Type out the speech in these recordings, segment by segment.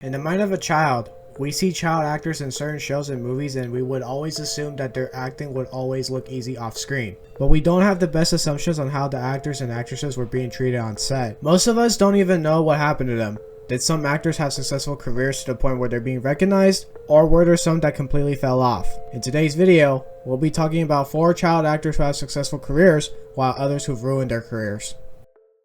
In the mind of a child, we see child actors in certain shows and movies and we would always assume that their acting would always look easy off screen. But we don't have the best assumptions on how the actors and actresses were being treated on set. Most of us don't even know what happened to them. Did some actors have successful careers to the point where they're being recognized, or were there some that completely fell off? In today's video, we'll be talking about 4 child actors who have successful careers, while others who've ruined their careers.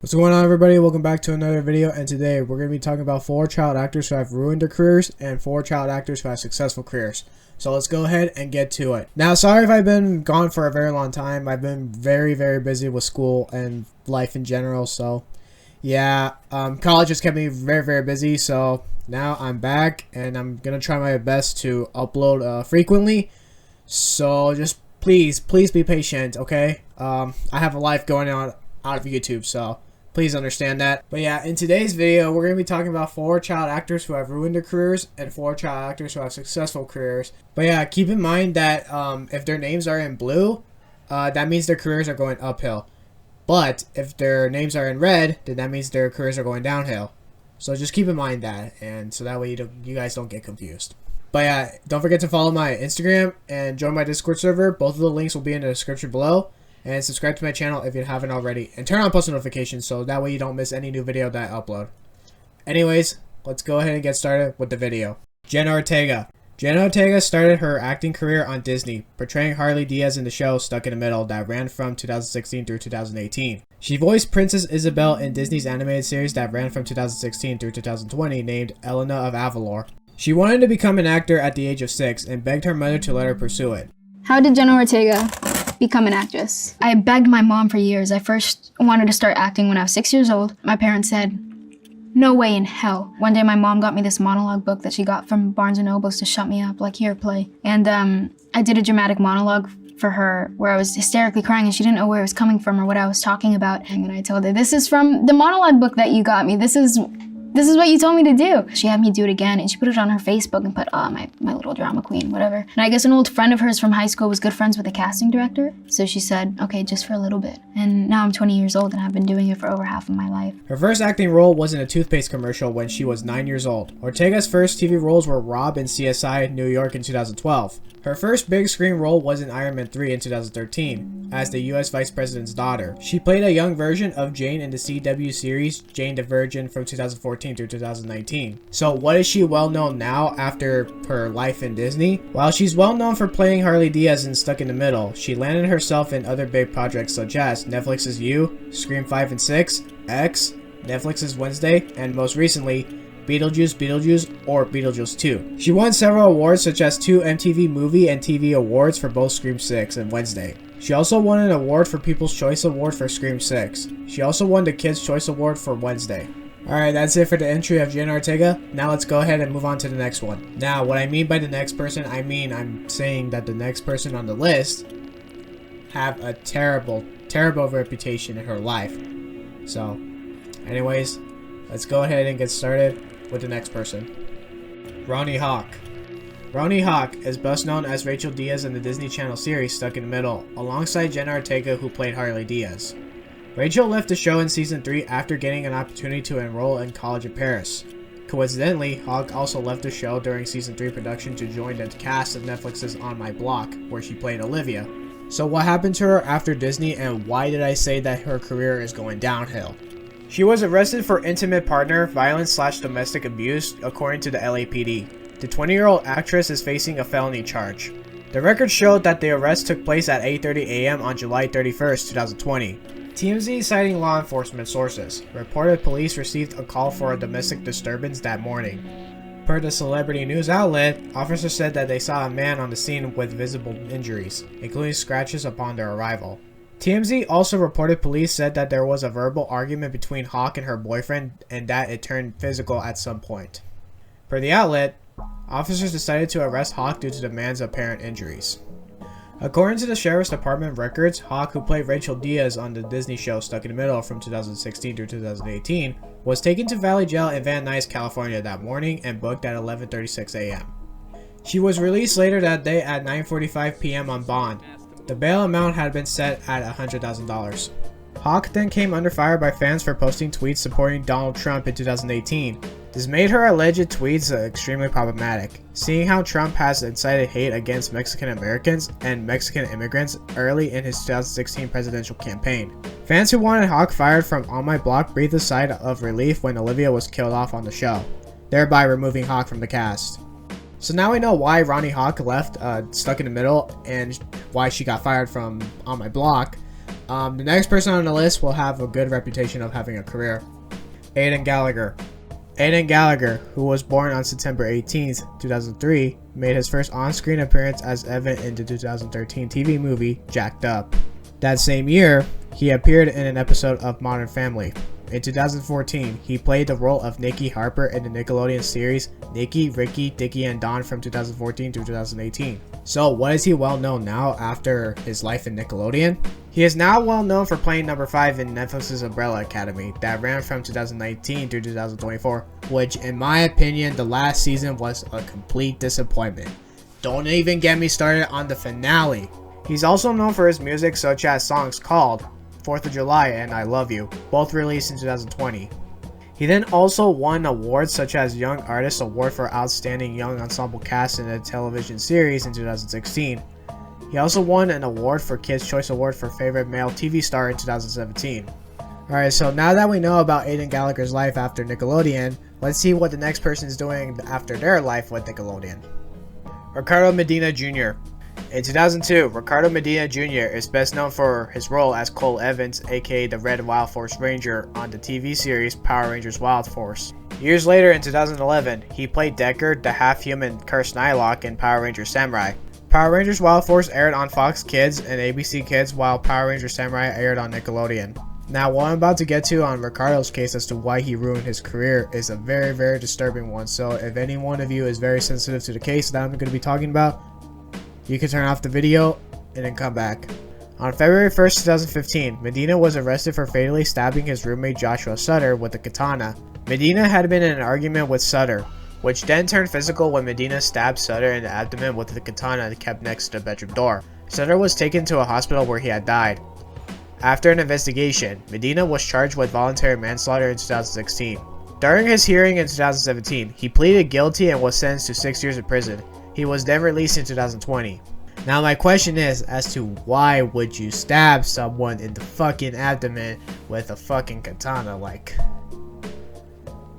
What's going on, everybody? Welcome back to another video, and today we're going to be talking about 4 child actors who have ruined their careers and 4 child actors who have successful careers. So let's go ahead and get to it. Now, sorry if I've been gone for a very long time. I've been very busy with school and life in general, so yeah, college has kept me very busy, so now I'm back and I'm going to try my best to upload frequently. So just please be patient, okay? I have a life going on out of YouTube, so please understand that. But yeah, in today's video, we're going to be talking about 4 child actors who have ruined their careers and 4 child actors who have successful careers. But yeah, keep in mind that if their names are in blue, that means their careers are going uphill. But if their names are in red, then that means their careers are going downhill. So just keep in mind that, and so that way you guys don't get confused. But yeah, don't forget to follow my Instagram and join my Discord server. Both of the links will be in the description below. And subscribe to my channel if you haven't already. And turn on post notifications so that way you don't miss any new video that I upload. Anyways, let's go ahead and get started with the video. Jenna Ortega. Jenna Ortega started her acting career on Disney, portraying Harley Diaz in the show Stuck in the Middle that ran from 2016 through 2018. She voiced Princess Isabel in Disney's animated series that ran from 2016 through 2020 named Elena of Avalor. She wanted to become an actor at the age of 6 and begged her mother to let her pursue it. How did Jenna Ortega become an actress? I begged my mom for years. I first wanted to start acting when I was 6 years old. My parents said, no way in hell. One day my mom got me this monologue book that she got from Barnes & Nobles to shut me up, like, here, play. And I did a dramatic monologue for her where I was hysterically crying and she didn't know where it was coming from or what I was talking about. And then I told her, this is from the monologue book that you got me. This is what you told me to do. She had me do it again and she put it on her Facebook and put, my little drama queen, whatever. And I guess an old friend of hers from high school was good friends with the casting director. So she said, okay, just for a little bit. And now I'm 20 years old and I've been doing it for over half of my life. Her first acting role was in a toothpaste commercial when she was 9 years old. Ortega's first TV roles were Rob in CSI New York in 2012. Her first big screen role was in Iron Man 3 in 2013, as the US Vice President's daughter. She played a young version of Jane in the CW series Jane the Virgin from 2014 through 2019. So what is she well known now after her life in Disney? Well, she's well known for playing Harley Diaz in Stuck in the Middle. She landed herself in other big projects such as Netflix's You, Scream 5 and 6, X, Netflix's Wednesday, and most recently, Beetlejuice or Beetlejuice 2. She won several awards such as 2 MTV Movie and TV Awards for both Scream 6 and Wednesday. She also won an award for People's Choice Award for Scream 6. She also won the Kids' Choice Award for Wednesday. Alright, that's it for the entry of Jenna Ortega. Now let's go ahead and move on to the next one. Now, what I mean by the next person, I'm saying that the next person on the list have a terrible reputation in her life. So, anyways, let's go ahead and get started with the next person. Ronni Hawk. Ronni Hawk is best known as Rachel Diaz in the Disney Channel series Stuck in the Middle, alongside Jenna Ortega, who played Harley Diaz. Rachel left the show in season 3 after getting an opportunity to enroll in college in Paris. Coincidentally, Hawk also left the show during season 3 production to join the cast of Netflix's On My Block, where she played Olivia. So what happened to her after Disney, and why did I say that her career is going downhill? She was arrested for intimate partner violence/domestic abuse, according to the LAPD. The 20-year-old actress is facing a felony charge. The record showed that the arrest took place at 8:30 a.m. on July 31st, 2020. TMZ, citing law enforcement sources, reported police received a call for a domestic disturbance that morning. Per the celebrity news outlet, officers said that they saw a man on the scene with visible injuries, including scratches upon their arrival. TMZ also reported police said that there was a verbal argument between Hawk and her boyfriend and that it turned physical at some point. Per the outlet, officers decided to arrest Hawk due to the man's apparent injuries. According to the Sheriff's Department records, Hawk, who played Rachel Diaz on the Disney show Stuck in the Middle from 2016 through 2018, was taken to Valley Jail in Van Nuys, California that morning and booked at 11:36 a.m. She was released later that day at 9:45 p.m. on bond. The bail amount had been set at $100,000. Hawk then came under fire by fans for posting tweets supporting Donald Trump in 2018, This made her alleged tweets extremely problematic, seeing how Trump has incited hate against Mexican Americans and Mexican immigrants early in his 2016 presidential campaign. Fans who wanted Hawk fired from On My Block breathed a sigh of relief when Olivia was killed off on the show, thereby removing Hawk from the cast. So now we know why Ronni Hawk left Stuck in the Middle and why she got fired from On My Block. The next person on the list will have a good reputation of having a career. Aidan Gallagher. Aidan Gallagher, who was born on September 18, 2003, made his first on-screen appearance as Evan in the 2013 TV movie Jacked Up. That same year, he appeared in an episode of Modern Family. In 2014, he played the role of Nikki Harper in the Nickelodeon series Nikki, Ricky, Dickie, and Dawn from 2014 to 2018. So what is he well known now after his life in Nickelodeon? He is now well known for playing number 5 in Netflix's Umbrella Academy that ran from 2019 through 2024, which in my opinion the last season was a complete disappointment. Don't even get me started on the finale. He's also known for his music such as songs called 4th of July and I Love You, both released in 2020. He then also won awards such as Young Artist Award for Outstanding Young Ensemble Cast in a Television Series in 2016. He also won an award for Kids' Choice Award for Favorite Male TV Star in 2017. Alright, so now that we know about Aidan Gallagher's life after Nickelodeon, let's see what the next person is doing after their life with Nickelodeon. Ricardo Medina Jr. In 2002, Ricardo Medina Jr. is best known for his role as Cole Evans, aka the Red Wild Force Ranger, on the TV series Power Rangers Wild Force. Years later, in 2011, he played Deckard, the half-human cursed Nylock in Power Rangers Samurai. Power Rangers Wild Force aired on Fox Kids and ABC Kids, while Power Rangers Samurai aired on Nickelodeon. Now, what I'm about to get to on Ricardo's case as to why he ruined his career is a very, very disturbing one. So if any one of you is very sensitive to the case that I'm going to be talking about, you can turn off the video and then come back. On February 1st, 2015, Medina was arrested for fatally stabbing his roommate Joshua Sutter with a katana. Medina had been in an argument with Sutter, which then turned physical when Medina stabbed Sutter in the abdomen with the katana kept next to the bedroom door. Sutter was taken to a hospital where he had died. After an investigation, Medina was charged with voluntary manslaughter in 2016. During his hearing in 2017, he pleaded guilty and was sentenced to 6 years in prison. He was then released in 2020. Now my question is as to why would you stab someone in the fucking abdomen with a fucking katana? Like,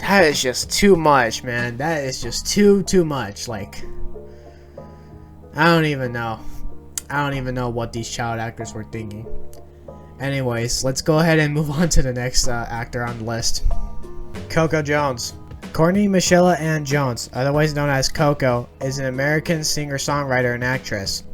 that is just too much, man. That is just too much. Like, I don't even know. I don't even know what these child actors were thinking. Anyways, let's go ahead and move on to the next actor on the list. Coco Jones. Courtney Michelle Ann Jones, otherwise known as Coco, is an American singer-songwriter and actress.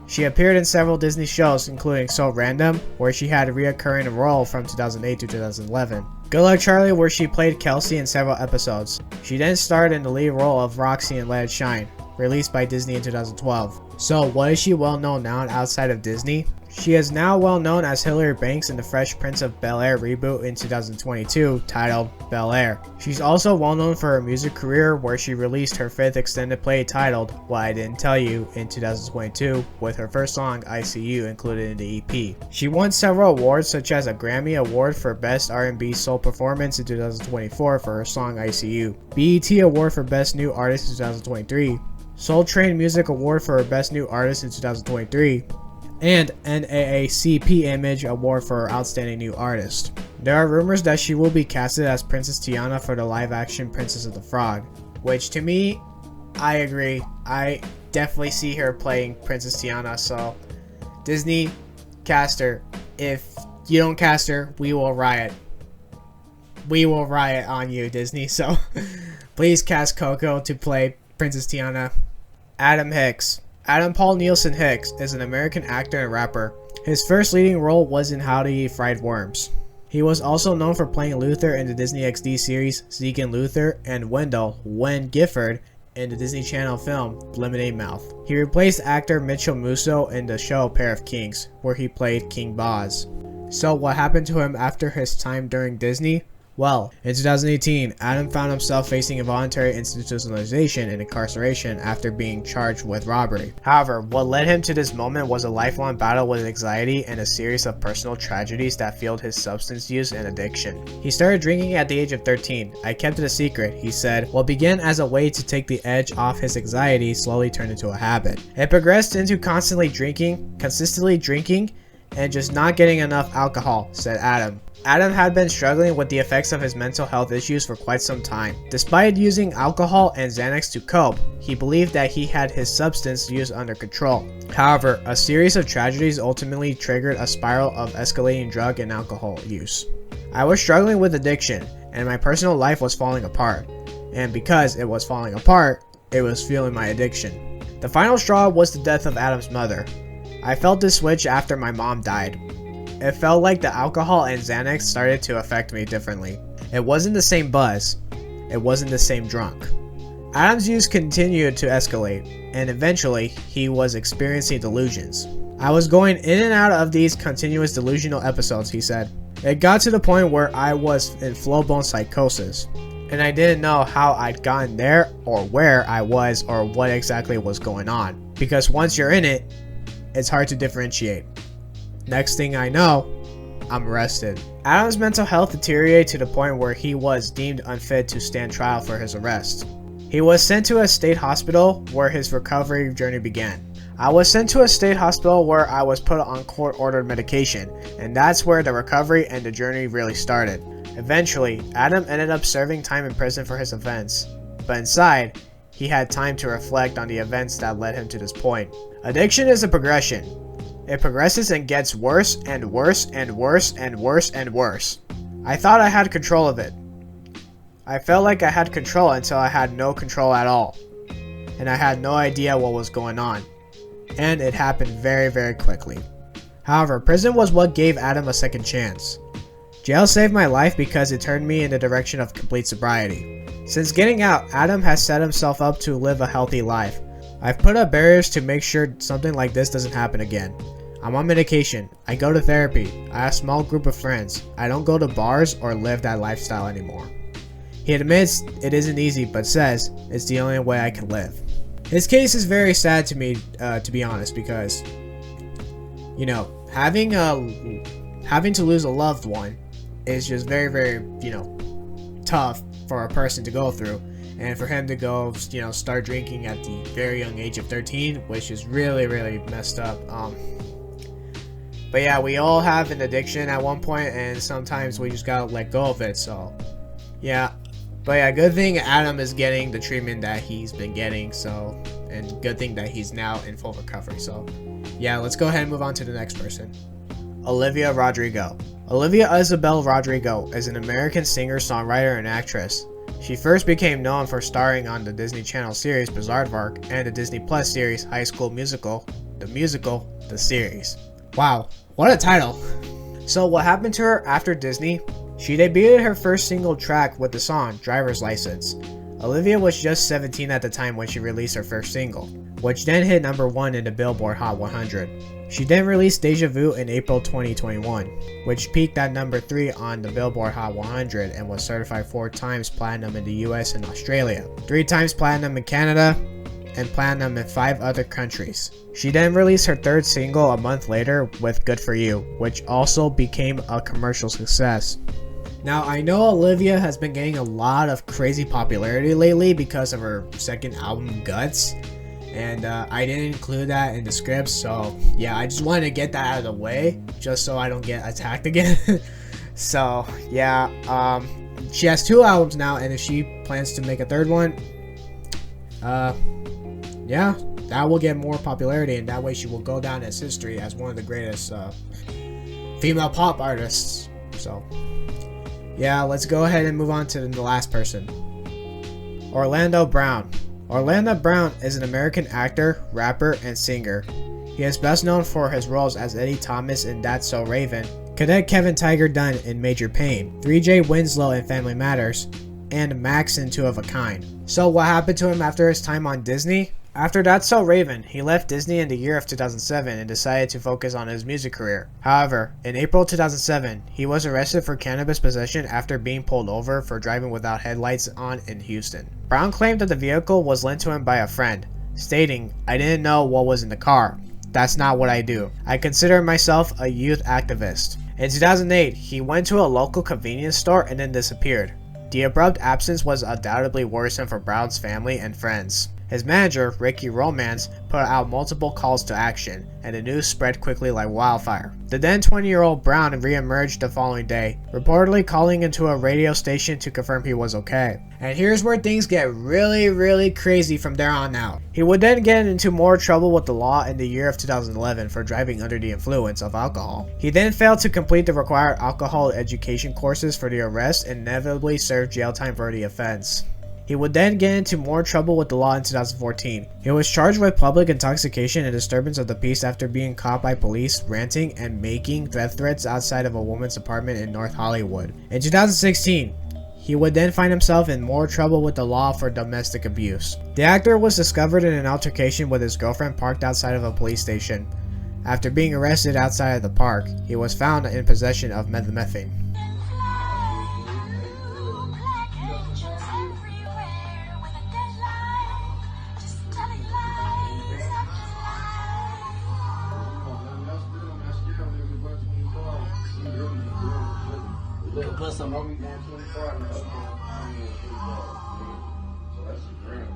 She appeared in several Disney shows, including So Random, where she had a reoccurring role from 2008 to 2011. Good Luck Charlie, where she played Kelsey in several episodes. She then starred in the lead role of Roxy in Let It Shine, released by Disney in 2012. So what is she well known now outside of Disney? She is now well known as Hilary Banks in the Fresh Prince of Bel-Air reboot in 2022 titled Bel-Air. She's also well known for her music career where she released her 5th extended play titled What I Didn't Tell You in 2022 with her first song ICU included in the EP. She won several awards such as a Grammy Award for Best R&B Soul Performance in 2024 for her song ICU, BET Award for Best New Artist in 2023, Soul Train Music Award for Best New Artist in 2023, and NAACP Image Award for Outstanding New Artist. There are rumors that she will be casted as Princess Tiana for the live-action Princess of the Frog, which to me, I agree. I definitely see her playing Princess Tiana, so Disney, cast her. If you don't cast her, we will riot. We will riot on you, Disney, so please cast Coco to play Princess Tiana. Adam Hicks. Adam Paul Nielsen Hicks is an American actor and rapper. His first leading role was in How to Eat Fried Worms. He was also known for playing Luther in the Disney XD series Zeke and Luther and Wendell, Wen Gifford, in the Disney Channel film Lemonade Mouth. He replaced actor Mitchell Musso in the show Pair of Kings, where he played King Boz. So what happened to him after his time during Disney? Well, in 2018, Adam found himself facing involuntary institutionalization and incarceration after being charged with robbery. However, what led him to this moment was a lifelong battle with anxiety and a series of personal tragedies that fueled his substance use and addiction. He started drinking at the age of 13. I kept it a secret, he said. What began as a way to take the edge off his anxiety slowly turned into a habit. It progressed into consistently drinking, and just not getting enough alcohol, said Adam. Adam had been struggling with the effects of his mental health issues for quite some time. Despite using alcohol and Xanax to cope, he believed that he had his substance use under control. However, a series of tragedies ultimately triggered a spiral of escalating drug and alcohol use. I was struggling with addiction, and my personal life was falling apart. And because it was falling apart, it was fueling my addiction. The final straw was the death of Adam's mother. I felt this switch after my mom died. It felt like the alcohol and Xanax started to affect me differently. It wasn't the same buzz. It wasn't the same drunk. Adam's use continued to escalate, and eventually, he was experiencing delusions. I was going in and out of these continuous delusional episodes, he said. It got to the point where I was in full-blown psychosis, and I didn't know how I'd gotten there, or where I was, or what exactly was going on. Because once you're in it, it's hard to differentiate. Next thing I know, I'm arrested. Adam's mental health deteriorated to the point where he was deemed unfit to stand trial for his arrest. He was sent to a state hospital where his recovery journey began. I was sent to a state hospital where I was put on court-ordered medication, and that's where the recovery and the journey really started. Eventually, Adam ended up serving time in prison for his offense, but inside, he had time to reflect on the events that led him to this point. Addiction is a progression. It progresses and gets worse and worse and worse and worse and worse. I thought I had control of it. I felt like I had control until I had no control at all. And I had no idea what was going on. And it happened very, very quickly. However, prison was what gave Adam a second chance. Jail saved my life because it turned me in the direction of complete sobriety. Since getting out, Adam has set himself up to live a healthy life. I've put up barriers to make sure something like this doesn't happen again. I'm on medication, I go to therapy, I have a small group of friends, I don't go to bars or live that lifestyle anymore. He admits it isn't easy, but says it's the only way I can live. His case is very sad to me, to be honest, because, you know, having to lose a loved one is just very, very, you know, tough for a person to go through. And for him to go, you know, start drinking at the very young age of 13, which is really, really messed up. But yeah, we all have an addiction at one point, and sometimes we just gotta let go of it, so yeah. But yeah, good thing Adam is getting the treatment that he's been getting, so, and good thing that he's now in full recovery, so yeah, let's go ahead and move on to the next person. Olivia Rodrigo. Olivia Isabel Rodrigo is an American singer, songwriter, and actress. She first became known for starring on the Disney Channel series Bizaardvark and the Disney Plus series High School Musical, the series. Wow, what a title. So what happened to her after Disney? She debuted her first single track with the song Driver's License. Olivia was just 17 at the time when she released her first single, which then hit number 1 in the Billboard Hot 100. She then released Deja Vu in April 2021, which peaked at number 3 on the Billboard Hot 100 and was certified 4 times platinum in the US and Australia, 3 times platinum in Canada, and platinum in 5 other countries. She then released her third single a month later with Good For You, which also became a commercial success. Now, I know Olivia has been getting a lot of crazy popularity lately because of her second album, Guts, and I didn't include that in the script, so yeah, I just wanted to get that out of the way, just so I don't get attacked again. So yeah, she has 2 albums now, and if she plans to make a third one, yeah, that will get more popularity, and that way she will go down as history as one of the greatest female pop artists. So yeah, let's go ahead and move on to the last person. Orlando Brown. Orlando Brown is an American actor, rapper, and singer. He is best known for his roles as Eddie Thomas in That's So Raven, Cadet Kevin Tiger Dunn in Major Payne, 3J Winslow in Family Matters, and Max in Two of a Kind. So what happened to him after his time on Disney? After That's So Raven, he left Disney in the year of 2007 and decided to focus on his music career. However, in April 2007, he was arrested for cannabis possession after being pulled over for driving without headlights on in Houston. Brown claimed that the vehicle was lent to him by a friend, stating, "I didn't know what was in the car. That's not what I do. I consider myself a youth activist." In 2008, he went to a local convenience store and then disappeared. The abrupt absence was undoubtedly worrisome for Brown's family and friends. His manager, Ricky Romance, put out multiple calls to action, and the news spread quickly like wildfire. The then 20-year-old Brown re-emerged the following day, reportedly calling into a radio station to confirm he was okay. And here's where things get really crazy from there on out. He would then get into more trouble with the law in the year of 2011 for driving under the influence of alcohol. He then failed to complete the required alcohol education courses for the arrest and inevitably served jail time for the offense. He would then get into more trouble with the law in 2014. He was charged with public intoxication and disturbance of the peace after being caught by police ranting and making death threats outside of a woman's apartment in North Hollywood. In 2016, he would then find himself in more trouble with the law for domestic abuse. The actor was discovered in an altercation with his girlfriend parked outside of a police station. After being arrested outside of the park, he was found in possession of methamphetamine. Plus, I'm only going 24 and so that's a grand.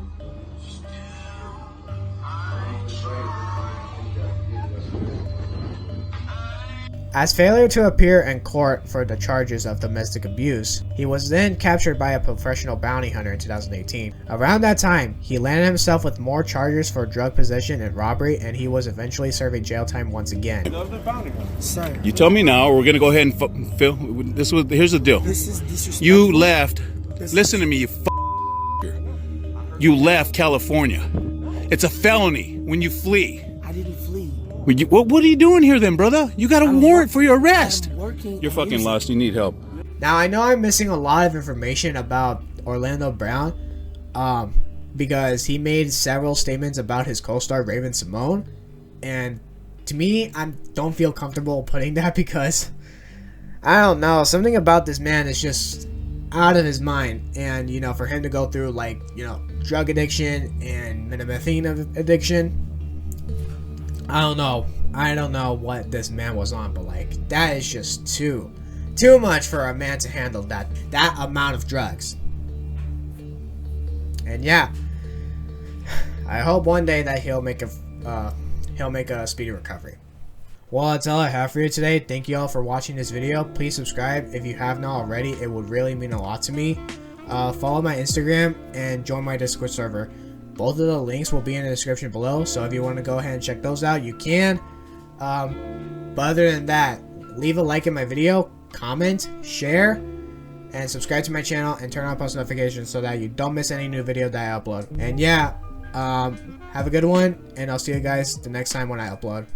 As failure to appear in court for the charges of domestic abuse, he was then captured by a professional bounty hunter in 2018. Around that time, he landed himself with more charges for drug possession and robbery, and he was eventually serving jail time once again. Sir, You tell me now. We're gonna go ahead and Phil. Here's the deal. this is disrespectful. You left. Listen to me, you left California. It's a felony when you flee. I didn't flee. What are you doing here then, brother? You got a warrant for your arrest. I'm working. You're fucking lost. You need help. Now, I know I'm missing a lot of information about Orlando Brown, because he made several statements about his co-star Raven Simone, and to me, I don't feel comfortable putting that because, I don't know, something about this man is just out of his mind, and, you know, for him to go through, like, you know, drug addiction and methamphetamine addiction, I don't know what this man was on, but, like, that is just too much for a man to handle that amount of drugs. And yeah, I hope one day that he'll make a speedy recovery. Well, that's all I have for you today. Thank you all for watching this video. Please subscribe if you have not already. It would really mean a lot to me. Follow my Instagram and join my Discord server. Both of the links will be in the description below, so if you want to go ahead and check those out, you can. But other than that, leave a like in my video, comment, share, and subscribe to my channel and turn on post notifications so that you don't miss any new video that I upload. And yeah, have a good one, and I'll see you guys the next time when I upload.